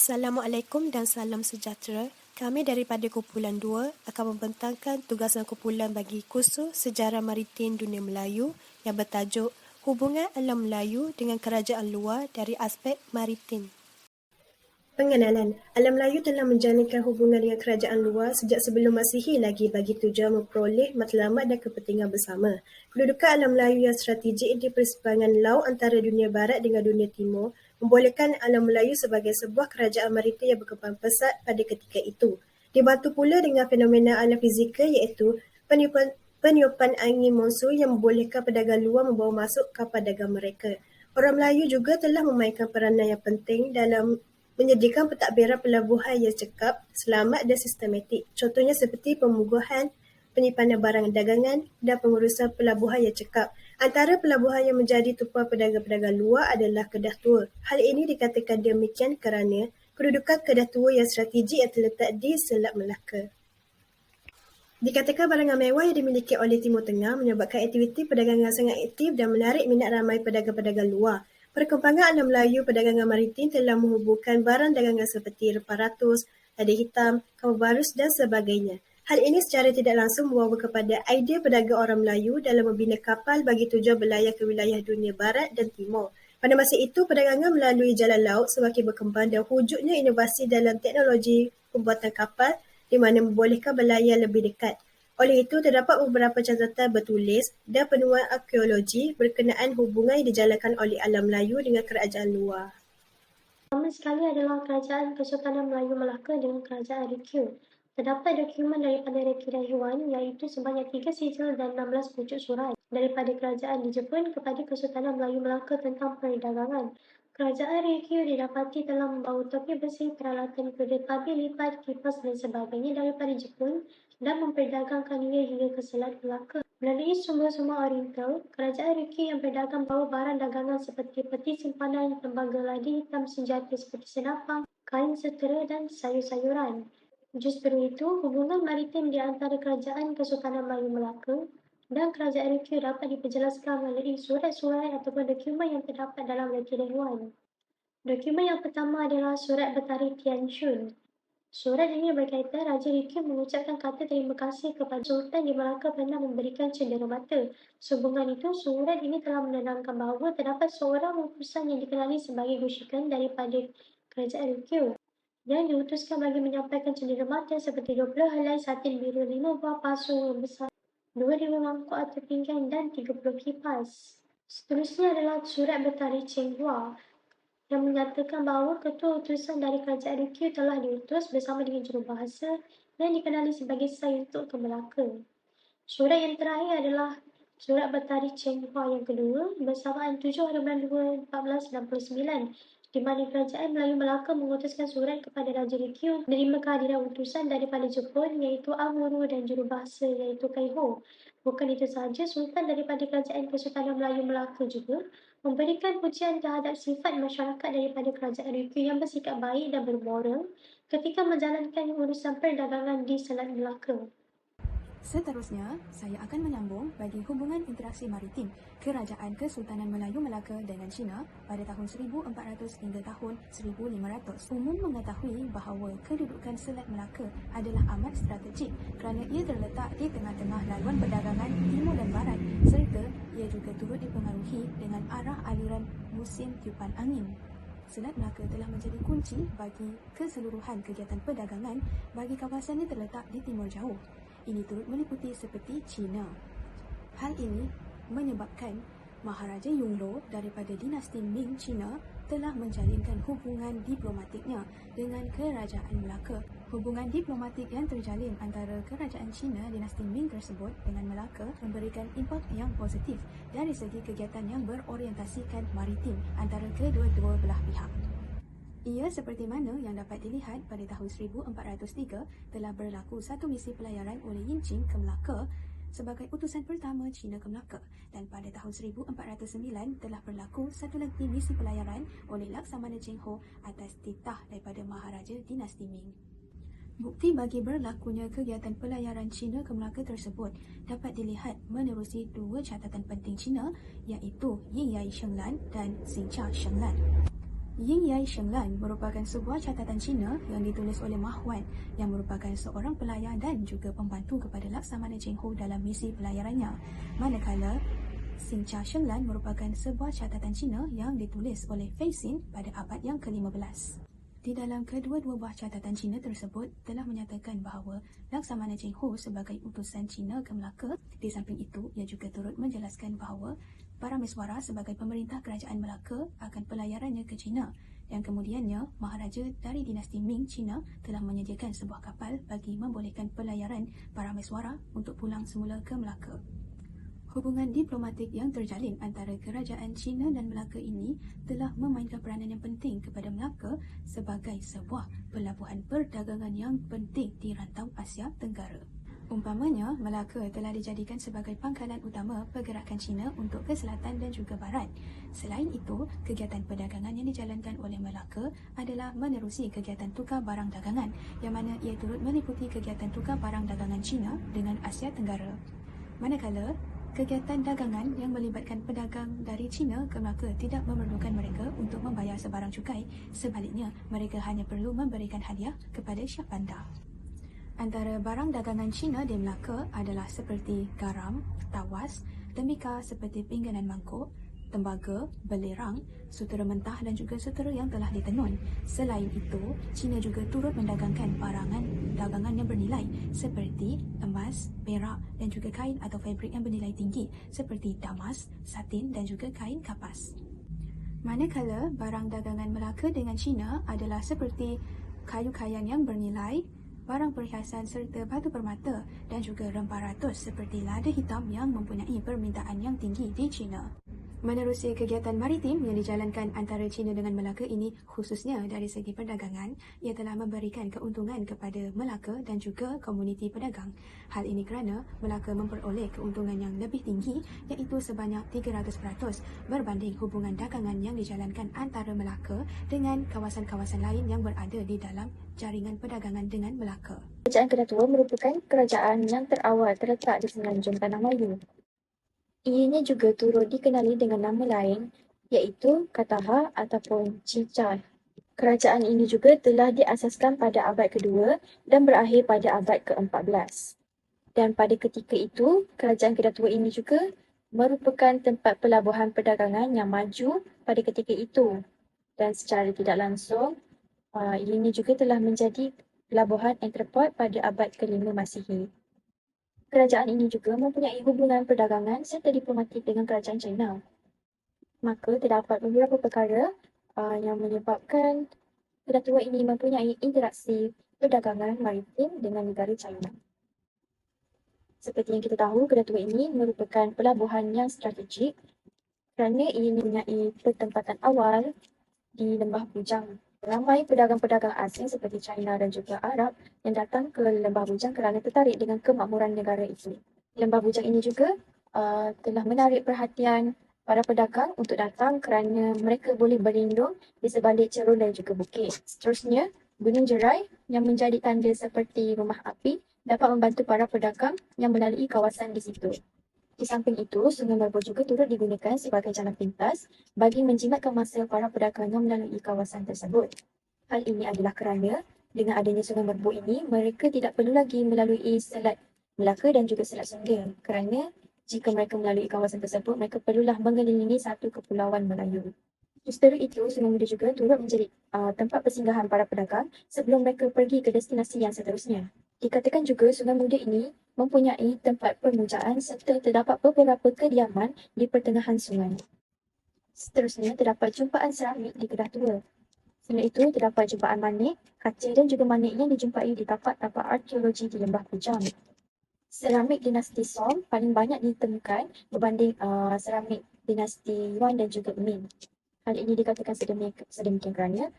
Assalamualaikum dan salam sejahtera. Kami daripada Kumpulan 2 akan membentangkan tugasan kumpulan bagi kursus Sejarah Maritim Dunia Melayu yang bertajuk Hubungan Alam Melayu dengan Kerajaan Luar dari Aspek Maritim. Pengenalan. Alam Melayu telah menjalinkan hubungan dengan kerajaan luar sejak sebelum Masihi lagi bagi tujuan memperoleh matlamat dan kepentingan bersama. Kedudukan alam Melayu yang strategik di persimpangan laut antara dunia barat dengan dunia timur membolehkan alam Melayu sebagai sebuah kerajaan maritim yang berkembang pesat pada ketika itu. Dibantu pula dengan fenomena alam fizikal iaitu peniupan angin monsun yang membolehkan pedagang luar membawa masuk kapal dagang mereka. Orang Melayu juga telah memainkan peranan yang penting dalam menyediakan pentadbiran pelabuhan yang cekap, selamat dan sistematik. Contohnya seperti pemuguhan, penyimpanan barang dagangan dan pengurusan pelabuhan yang cekap. Antara pelabuhan yang menjadi tumpuan pedagang-pedagang luar adalah Kedah Tua. Hal ini dikatakan demikian kerana kedudukan Kedah Tua yang strategik yang terletak di Selat Melaka. Dikatakan barangan mewah yang dimiliki oleh Timur Tengah menyebabkan aktiviti perdagangan sangat aktif dan menarik minat ramai pedagang-pedagang luar. Perkembangan alam Melayu perdagangan maritim telah menghubungkan barang dagangan seperti rempah ratus, lada hitam, kamu barus dan sebagainya. Hal ini secara tidak langsung membawa kepada idea pedagang orang Melayu dalam membina kapal bagi tujuan berlayar ke wilayah dunia barat dan timur. Pada masa itu, perdagangan melalui jalan laut semakin berkembang dan wujudnya inovasi dalam teknologi pembuatan kapal di mana membolehkan berlayar lebih dekat. Oleh itu, terdapat beberapa catatan bertulis dan penemuan arkeologi berkenaan hubungan yang dijalankan oleh alam Melayu dengan kerajaan luar. Pertama sekali adalah Kerajaan Kesultanan Melayu Melaka dengan Kerajaan RQ. Terdapat dokumen daripada Reki Dahyuan iaitu sebanyak 3 sijil dan 16 pucuk surat daripada Kerajaan di Jepun kepada Kesultanan Melayu Melaka tentang perdagangan. Kerajaan RQ didapati telah membawa topi besi, peralatan kuda tabir lipat, kipas dan sebagainya daripada Jepun dan memperdagangkannya hingga ke Selat Melaka. Melalui sumber-sumber oriental, kerajaan RQ yang berdagang bawa barang dagangan seperti peti simpanan, tembaga, lada hitam, senjata seperti senapang, kain setera dan sayur-sayuran. Justru itu, hubungan maritim di antara Kerajaan Kesultanan Melayu Melaka dan Kerajaan RQ dapat diperjelaskan melalui surat-surat ataupun dokumen yang terdapat dalam Reki Dahyuan. Dokumen yang pertama adalah Surat Bertarikh Tian Shun. Surat ini berkaitan Raja RQ mengucapkan kata terima kasih kepada Sultan di Melaka pernah memberikan cenderamata. Sehubungan itu, surat ini telah menanamkan bahawa terdapat seorang utusan yang dikenali sebagai Gushikan daripada Kerajaan RQ yang diutuskan bagi menyampaikan cenderamata seperti 20 helai satin biru, 5 buah pasu yang besar, 2 mangkuk atau pinggan dan 30 kipas. Seterusnya adalah Surat Bertarikh Cheng Hua yang menyatakan bahawa ketua utusan dari Kerajaan RQ telah diutus bersama dengan jurubahasa yang dikenali sebagai Sai untuk ke Melaka. Surat yang terakhir adalah Surat Bertarikh Cheng Hua yang kedua bersamaan 7 hari bulan 2 1469 di mana Kerajaan Melayu Melaka mengutuskan surat kepada Raja RQ menerima kehadiran utusan daripada Jepun iaitu Amuru dan jurubahasa iaitu Kaiho. Bukan itu sahaja, Sultan daripada Kerajaan Kesultanan Melayu Melaka juga memberikan pujian terhadap sifat masyarakat daripada Kerajaan RQ yang bersikap baik dan bermoral ketika menjalankan urusan perdagangan di Selat Melaka. Seterusnya, saya akan menyambung bagi hubungan interaksi maritim Kerajaan Kesultanan Melayu Melaka dengan China pada tahun 1400 hingga tahun 1500. Umum mengetahui bahawa kedudukan Selat Melaka adalah amat strategik kerana ia terletak di tengah-tengah laluan perdagangan timur dan barat serta ia juga turut dipengaruhi dengan arah aliran musim tiupan angin. Selat Melaka telah menjadi kunci bagi keseluruhan kegiatan perdagangan bagi kawasan yang terletak di timur jauh. Ini turut meliputi seperti China. Hal ini menyebabkan Maharaja Yonglo daripada dinasti Ming China telah menjalinkan hubungan diplomatiknya dengan Kerajaan Melaka. Hubungan diplomatik yang terjalin antara Kerajaan China dinasti Ming tersebut dengan Melaka memberikan impak yang positif dari segi kegiatan yang berorientasikan maritim antara kedua-dua belah pihak. Ia seperti mana yang dapat dilihat pada tahun 1403 telah berlaku satu misi pelayaran oleh Yinqing ke Melaka sebagai utusan pertama China ke Melaka dan pada tahun 1409 telah berlaku satu lagi misi pelayaran oleh Laksamana Cheng Ho atas titah daripada Maharaja dinasti Ming. Bukti bagi berlakunya kegiatan pelayaran China ke Melaka tersebut dapat dilihat menerusi dua catatan penting China iaitu Yingyai Shenglan dan Xingcha Shenglan. Ying Yai Shenglan merupakan sebuah catatan Cina yang ditulis oleh Ma Huan yang merupakan seorang pelayar dan juga pembantu kepada Laksamana Cheng Ho dalam misi pelayarannya. Manakala Xingcha Shenglan merupakan sebuah catatan Cina yang ditulis oleh Fei Xin pada abad yang ke-15. Di dalam kedua-dua buah catatan Cina tersebut telah menyatakan bahawa Laksamana Cheng Ho sebagai utusan Cina ke Melaka. Di samping itu, ia juga turut menjelaskan bahawa Parameswara sebagai pemerintah kerajaan Melaka akan pelayarannya ke China, yang kemudiannya Maharaja dari dinasti Ming China telah menyediakan sebuah kapal bagi membolehkan pelayaran Parameswara untuk pulang semula ke Melaka. Hubungan diplomatik yang terjalin antara kerajaan China dan Melaka ini telah memainkan peranan yang penting kepada Melaka sebagai sebuah pelabuhan perdagangan yang penting di rantau Asia Tenggara. Umpamanya, Melaka telah dijadikan sebagai pangkalan utama pergerakan Cina untuk ke selatan dan juga barat. Selain itu, kegiatan perdagangan yang dijalankan oleh Melaka adalah menerusi kegiatan tukar barang dagangan, yang mana ia turut meliputi kegiatan tukar barang dagangan Cina dengan Asia Tenggara. Manakala, kegiatan dagangan yang melibatkan pedagang dari China ke Melaka tidak memerlukan mereka untuk membayar sebarang cukai. Sebaliknya, mereka hanya perlu memberikan hadiah kepada syah bandar. Antara barang dagangan Cina di Melaka adalah seperti garam, tawas, tembikar seperti pingganan mangkuk, tembaga, belerang, sutera mentah dan juga sutera yang telah ditenun. Selain itu, China juga turut mendagangkan barangan dagangan yang bernilai seperti emas, perak dan juga kain atau fabrik yang bernilai tinggi seperti damas, satin dan juga kain kapas. Manakala barang dagangan Melaka dengan China adalah seperti kayu-kayan yang bernilai, barang perhiasan serta batu permata dan juga rempah ratus seperti lada hitam yang mempunyai permintaan yang tinggi di China. Menerusi kegiatan maritim yang dijalankan antara China dengan Melaka ini, khususnya dari segi perdagangan, ia telah memberikan keuntungan kepada Melaka dan juga komuniti pedagang. Hal ini kerana Melaka memperoleh keuntungan yang lebih tinggi iaitu sebanyak 300% berbanding hubungan dagangan yang dijalankan antara Melaka dengan kawasan-kawasan lain yang berada di dalam jaringan perdagangan dengan Melaka. Kerajaan Kedatua merupakan kerajaan yang terawal terletak di semenanjung Tanah Melayu. Ianya juga turut dikenali dengan nama lain iaitu Kataha ataupun Cincai. Kerajaan ini juga telah diasaskan pada abad kedua dan berakhir pada abad ke-14. Dan pada ketika itu, kerajaan Kedatua ini juga merupakan tempat pelabuhan perdagangan yang maju pada ketika itu. Dan secara tidak langsung, ianya juga telah menjadi pelabuhan entrepot pada abad ke-5 Masihi. Kerajaan ini juga mempunyai hubungan perdagangan serta diplomatik dengan kerajaan China. Maka terdapat beberapa perkara yang menyebabkan Kedatua ini mempunyai interaksi perdagangan maritim dengan negara China. Seperti yang kita tahu, Kedatua ini merupakan pelabuhan yang strategik kerana ia mempunyai pertempatan awal di Lembah Bujang. Ramai pedagang-pedagang asing seperti China dan juga Arab yang datang ke Lembah Bujang kerana tertarik dengan kemakmuran negara itu. Lembah Bujang ini juga telah menarik perhatian para pedagang untuk datang kerana mereka boleh berlindung di sebalik cerun dan juga bukit. Seterusnya, Gunung Jerai yang menjadi tanda seperti rumah api dapat membantu para pedagang yang melalui kawasan di situ. Di samping itu, Sungai Merbau juga turut digunakan sebagai jalan pintas bagi menjimatkan masa para pedagang yang melalui kawasan tersebut. Hal ini adalah kerana dengan adanya Sungai Merbau ini, mereka tidak perlu lagi melalui Selat Melaka dan juga Selat Songga kerana jika mereka melalui kawasan tersebut, mereka perlulah mengelilingi satu kepulauan Melayu. Justru itu, Sungai Muda juga turut menjadi tempat persinggahan para pedagang sebelum mereka pergi ke destinasi yang seterusnya. Dikatakan juga Sungai Muda ini mempunyai tempat permujaan serta terdapat beberapa kediaman di pertengahan sungai. Seterusnya, terdapat jumpaan seramik di Kedatua. Selain itu, terdapat jumpaan manik, kaca dan juga manik yang dijumpai di tapak-tapak arkeologi di Lembah Bujang. Seramik dinasti Song paling banyak ditemukan berbanding seramik dinasti Yuan dan juga Ming. Hal ini dikatakan sedemikian kerana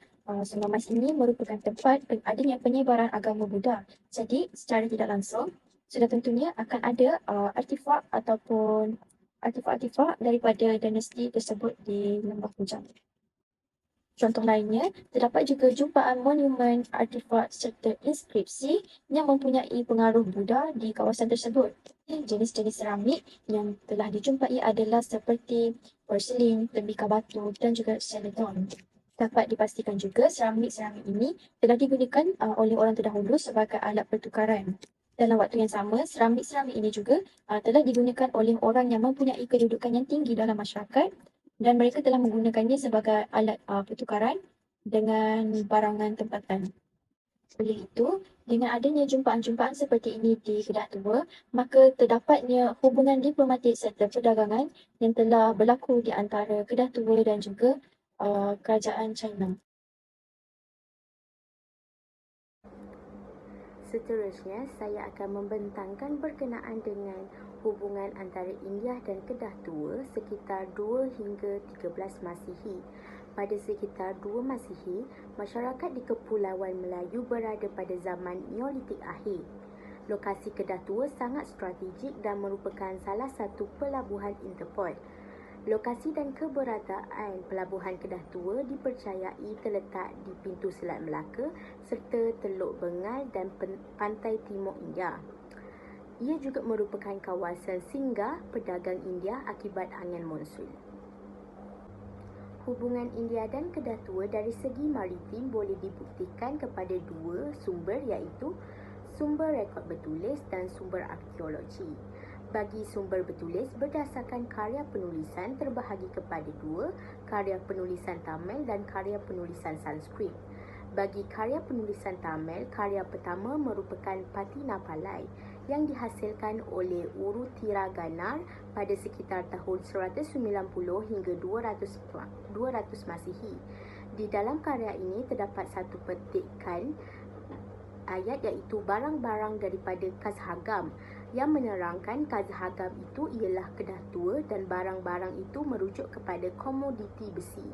Sungai Mas ini merupakan tempat adanya penyebaran agama Buddha. Jadi, secara tidak langsung, sudah tentunya akan ada artifak ataupun artifak-artifak daripada dinasti tersebut di Lembah Bujang. Contoh lainnya, terdapat juga jumpaan monumen, artifak serta inskripsi yang mempunyai pengaruh Buddha di kawasan tersebut. Jenis-jenis seramik yang telah dijumpai adalah seperti porselin, tembikar batu dan juga celadon. Dapat dipastikan juga seramik-seramik ini telah digunakan oleh orang terdahulu sebagai alat pertukaran. Dalam waktu yang sama, seramik-seramik ini juga telah digunakan oleh orang yang mempunyai kedudukan yang tinggi dalam masyarakat dan mereka telah menggunakannya sebagai alat pertukaran dengan barangan tempatan. Oleh itu, dengan adanya jumpaan-jumpaan seperti ini di Kedah Tua, maka terdapatnya hubungan diplomatik serta perdagangan yang telah berlaku di antara Kedah Tua dan juga kerajaan China. Seterusnya, saya akan membentangkan berkenaan dengan hubungan antara India dan Kedah Tua sekitar 2 hingga 13 Masihi. Pada sekitar 2 Masihi, masyarakat di Kepulauan Melayu berada pada zaman Neolitik akhir. Lokasi Kedah Tua sangat strategik dan merupakan salah satu pelabuhan interport. Lokasi dan keberadaan pelabuhan Kedah Tua dipercayai terletak di pintu Selat Melaka serta Teluk Bengal dan pantai timur India. Ia juga merupakan kawasan singgah pedagang India akibat angin monsun. Hubungan India dan Kedah Tua dari segi maritim boleh dibuktikan kepada 2 sumber iaitu sumber rekod bertulis dan sumber arkeologi. Bagi sumber bertulis berdasarkan karya penulisan terbahagi kepada 2, karya penulisan Tamil dan karya penulisan Sanskrit. Bagi karya penulisan Tamil, karya pertama merupakan Patinapalai yang dihasilkan oleh Uru Tiraganar pada sekitar tahun 190 hingga 200 Masihi. Di dalam karya ini terdapat satu petikan ayat iaitu barang-barang daripada Kazhagam yang menerangkan Kazhagam itu ialah Kedah Tua dan barang-barang itu merujuk kepada komoditi besi.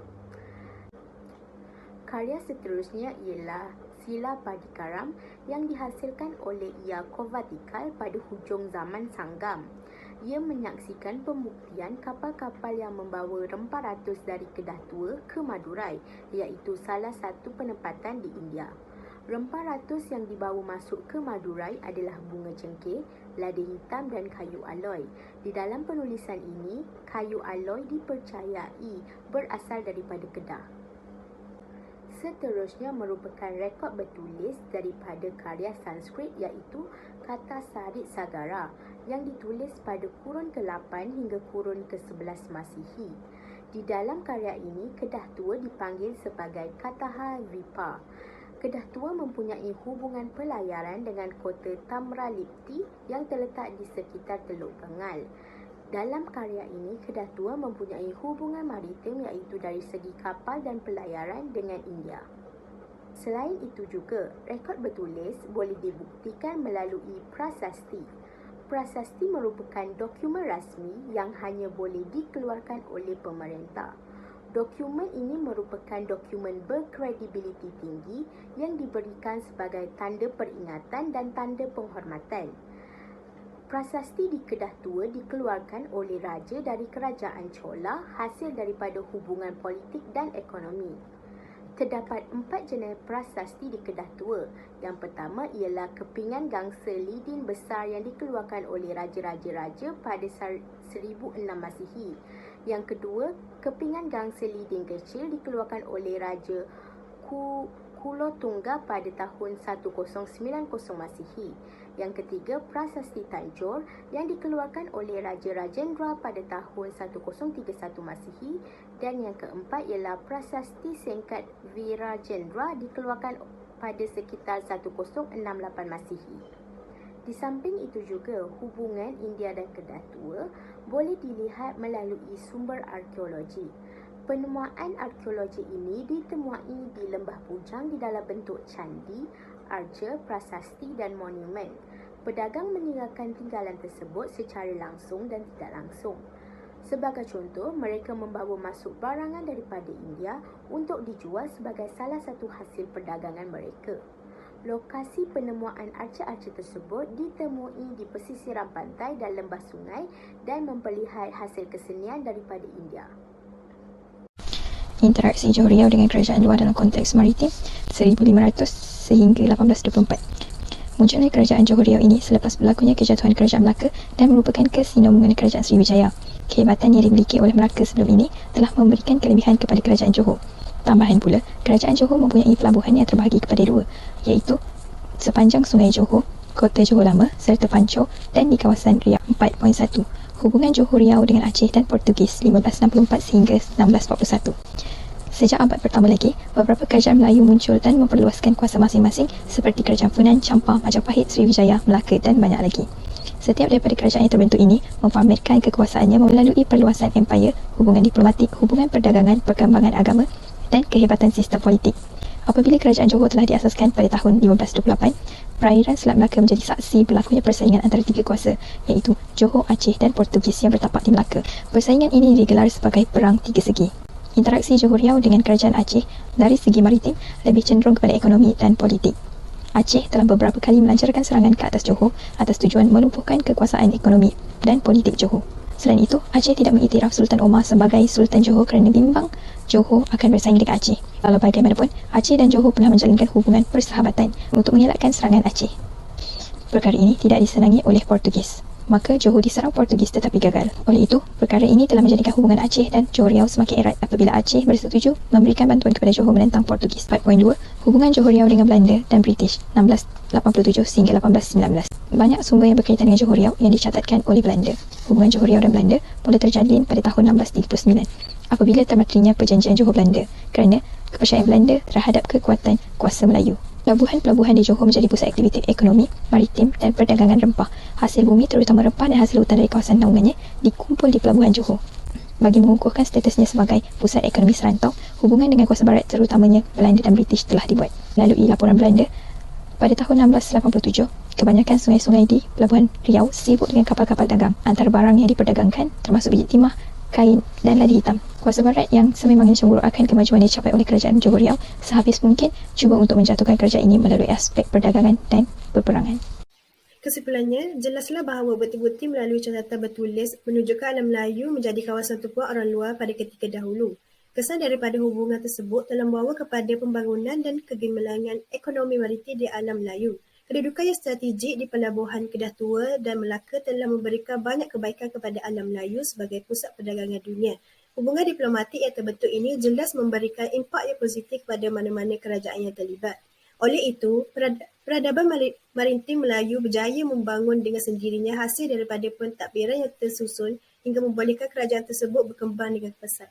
Karya seterusnya ialah Sila Padikaram yang dihasilkan oleh Yakovatikal pada hujung zaman Sanggam. Ia menyaksikan pembuktian kapal-kapal yang membawa rempah ratus dari Kedah Tua ke Madurai, iaitu salah satu penempatan di India. Rempah ratus yang dibawa masuk ke Madurai adalah bunga cengkeh, lada hitam dan kayu aloy. Di dalam penulisan ini, kayu aloy dipercayai berasal daripada Kedah. Seterusnya merupakan rekod bertulis daripada karya Sanskrit iaitu Kata Sarit Sagara yang ditulis pada kurun ke-8 hingga kurun ke-11 Masihi. Di dalam karya ini, Kedah Tua dipanggil sebagai Kataha Vipa. Kedah Tua mempunyai hubungan pelayaran dengan kota Tamralipti yang terletak di sekitar Teluk Bengal. Dalam karya ini, Kedah Tua mempunyai hubungan maritim iaitu dari segi kapal dan pelayaran dengan India. Selain itu juga, rekod bertulis boleh dibuktikan melalui prasasti. Prasasti merupakan dokumen rasmi yang hanya boleh dikeluarkan oleh pemerintah. Dokumen ini merupakan dokumen berkredibiliti tinggi yang diberikan sebagai tanda peringatan dan tanda penghormatan. Prasasti di Kedah Tua dikeluarkan oleh raja dari kerajaan Chola hasil daripada hubungan politik dan ekonomi. Terdapat 4 jenis prasasti di Kedah Tua. Yang pertama ialah kepingan gangsa lidin besar yang dikeluarkan oleh raja-raja pada 1006 Masihi. Yang kedua, kepingan gangsa lidin kecil dikeluarkan oleh Raja Kulotungga pada tahun 1090 Masihi. Yang ketiga, prasasti Tanjore yang dikeluarkan oleh Raja Rajendra pada tahun 1031 Masihi. Dan yang keempat ialah prasasti Sengkat Virajendra dikeluarkan pada sekitar 1068 Masihi. Di samping itu juga, hubungan India dan Kedah Tua boleh dilihat melalui sumber arkeologi. Penemuan arkeologi ini ditemuai di Lembah Bujang di dalam bentuk candi, arca, prasasti dan monumen. Pedagang meninggalkan tinggalan tersebut secara langsung dan tidak langsung. Sebagai contoh, mereka membawa masuk barangan daripada India untuk dijual sebagai salah satu hasil perdagangan mereka. Lokasi penemuan arca-arca tersebut ditemui di pesisiran pantai dan lembah sungai dan memperlihat hasil kesenian daripada India. Interaksi Johor Riau dengan kerajaan luar dalam konteks maritim 1500 sehingga 1824. Munculnya kerajaan Johor Riau ini selepas berlakunya kejatuhan kerajaan Melaka dan merupakan kesinambungan kerajaan Sriwijaya. Kehebatan yang dimiliki oleh Melaka sebelum ini telah memberikan kelebihan kepada kerajaan Johor. Tambahan pula, Kerajaan Johor mempunyai pelabuhan yang terbahagi kepada dua, iaitu sepanjang Sungai Johor, Kota Johor Lama serta Pancor dan di kawasan Riau. 4.1. Hubungan Johor Riau dengan Aceh dan Portugis 1564 sehingga 1641. Sejak abad pertama lagi, beberapa kerajaan Melayu muncul dan memperluaskan kuasa masing-masing seperti Kerajaan Funan, Champa, Majapahit, Sriwijaya, Melaka dan banyak lagi. Setiap daripada kerajaan yang terbentuk ini mempamerkan kekuasaannya melalui perluasan empayar, hubungan diplomatik, hubungan perdagangan, perkembangan agama dan kehebatan sistem politik. Apabila Kerajaan Johor telah diasaskan pada tahun 1528, perairan Selat Melaka menjadi saksi berlakunya persaingan antara tiga kuasa, iaitu Johor, Aceh dan Portugis yang bertapak di Melaka. Persaingan ini digelar sebagai perang tiga segi. Interaksi Johor Riau dengan Kerajaan Aceh dari segi maritim lebih cenderung kepada ekonomi dan politik. Aceh telah beberapa kali melancarkan serangan ke atas Johor atas tujuan melumpuhkan kekuasaan ekonomi dan politik Johor. Selain itu, Aceh tidak mengiktiraf Sultan Omar sebagai Sultan Johor kerana bimbang Johor akan bersaing dengan Aceh. Walau bagaimanapun, Aceh dan Johor pernah menjalinkan hubungan persahabatan untuk mengelakkan serangan Aceh. Perkara ini tidak disenangi oleh Portugis. Maka Johor diserang Portugis tetapi gagal. Oleh itu, perkara ini telah menjadikan hubungan Aceh dan Johor Riau semakin erat apabila Aceh bersetuju memberikan bantuan kepada Johor menentang Portugis. 4.2. Hubungan Johor Riau dengan Belanda dan British 1687 sehingga 1819. Banyak sumber yang berkaitan dengan Johor Riau yang dicatatkan oleh Belanda. Hubungan Johor Riau dan Belanda mula terjalin pada tahun 1639 apabila termaterinya perjanjian Johor-Belanda kerana kepercayaan Belanda terhadap kekuatan kuasa Melayu. Pelabuhan-pelabuhan di Johor menjadi pusat aktiviti ekonomi, maritim dan perdagangan rempah. Hasil bumi terutama rempah dan hasil hutan dari kawasan naungannya dikumpul di pelabuhan Johor. Bagi mengukuhkan statusnya sebagai pusat ekonomi serantau, hubungan dengan kuasa barat terutamanya Belanda dan British telah dibuat. Melalui laporan Belanda, pada tahun 1687, kebanyakan sungai-sungai di Pelabuhan Riau sibuk dengan kapal-kapal dagang. Antara barang yang diperdagangkan termasuk biji timah, kain dan ladi hitam. Kuasa barat yang sememangnya cemburu akan kemajuan yang dicapai oleh Kerajaan Johor Riau sehabis mungkin cuba untuk menjatuhkan kerajaan ini melalui aspek perdagangan dan peperangan. Kesimpulannya, jelaslah bahawa bukti-bukti melalui catatan bertulis menunjukkan alam Melayu menjadi kawasan tumpuan orang luar pada ketika dahulu. Kesan daripada hubungan tersebut telah membawa kepada pembangunan dan kegemilangan ekonomi maritim di alam Melayu. Kedudukan yang strategik di pelabuhan Kedah Tua dan Melaka telah memberikan banyak kebaikan kepada alam Melayu sebagai pusat perdagangan dunia. Hubungan diplomatik yang terbentuk ini jelas memberikan impak yang positif kepada mana-mana kerajaan yang terlibat. Oleh itu, peradaban maritim Melayu berjaya membangun dengan sendirinya hasil daripada pentadbiran yang tersusun hingga membolehkan kerajaan tersebut berkembang dengan pesat.